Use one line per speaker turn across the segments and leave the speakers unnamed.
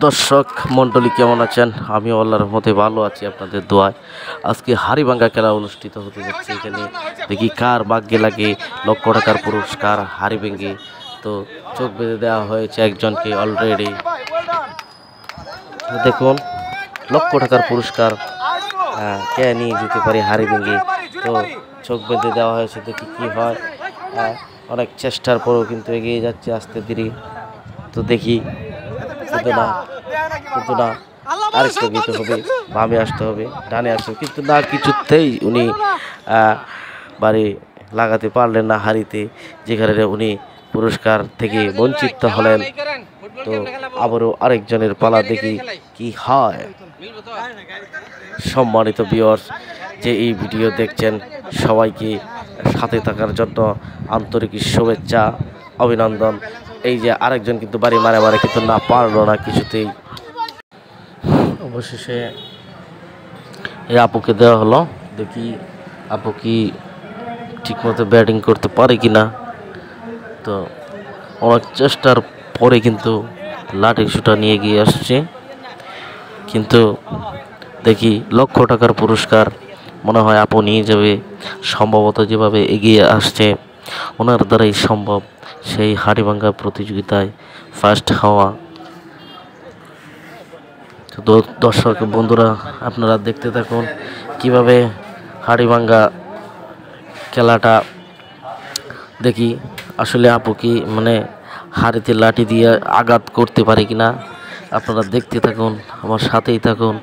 দর্শক মণ্ডলী কেমন আছেন? আমি আল্লাহর রহমতে ভালো আছি, আপনাদের দোয়ায়। আজকে হাড়িভাঙ্গা খেলা অনুষ্ঠিত হতে যাচ্ছে। এখানে দেখি কার ভাগ্যে লাগে লক্ষ টাকার পুরস্কার হাড়ি ভেঙে। তো চোখ বেঁধে দেওয়া হয়েছে একজনকে অলরেডি। দেখুন লক্ষ টাকার পুরস্কার কে নিয়ে যেতে পারে হাড়ি ভেঙে। তো চোখ বেঁধে দেওয়া হয়েছে, দেখি কি হয়। অনেক চেষ্টার পরেও কিন্তু এগিয়ে যাচ্ছে আস্তে ধীরে। তো দেখি কিন্তু না আরেকটু দিতে হবে, বামে আসতে হবে, ডানে আসতে হবে, কিন্তু না কিছুতেই উনি বাড়ি লাগাতে পারলেন না হাড়িতে, যেখানে উনি পুরস্কার থেকে বঞ্চিত হলেন। তো আবারও আরেকজনের পালা, দেখি কি হয়। সম্মানিত ভিউয়ার্স, যে এই ভিডিও দেখছেন সবাইকে সাথে থাকার জন্য আন্তরিক শুভেচ্ছা, অভিনন্দন। এই যে আরেকজন কিন্তু বাড়ি মারে কিন্তু না পারলো না কিছুতেই। অবশেষে এই আপুকে দেওয়া হলো, দেখি আপু কি ঠিকমতো ব্যাটিং করতে পারে কিনা। তো অনেক চেষ্টার পরে কিন্তু লাঠি শুটা নিয়ে গিয়ে আসছে, কিন্তু দেখি লক্ষ টাকার পুরস্কার মনে হয় আপু নিয়ে যাবে। সম্ভবত যেভাবে এগিয়ে আসছে ওনার দ্বারাই সম্ভব সেই হাড়িভাঙ্গা প্রতিযোগিতায় ফার্স্ট হওয়া। তো দর্শক বন্ধুরা, আপনারা দেখতে থাকুন কিভাবে হাড়িভাঙ্গা খেলাটা। দেখি আসলে আপু কি হাড়িতে লাঠি দিয়ে আঘাত করতে পারে কিনা। আপনারা দেখতে থাকুন, আমার সাথেই থাকুন,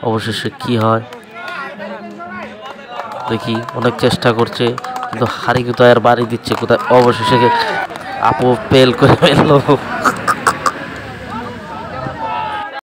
অবশেষে কি হয় দেখি। অনেক চেষ্টা করছে কিন্তু হাড়ি কোথায় আর বাড়ি দিচ্ছে কোথায়, অবশেষে আপু ফেল করে ফেললো।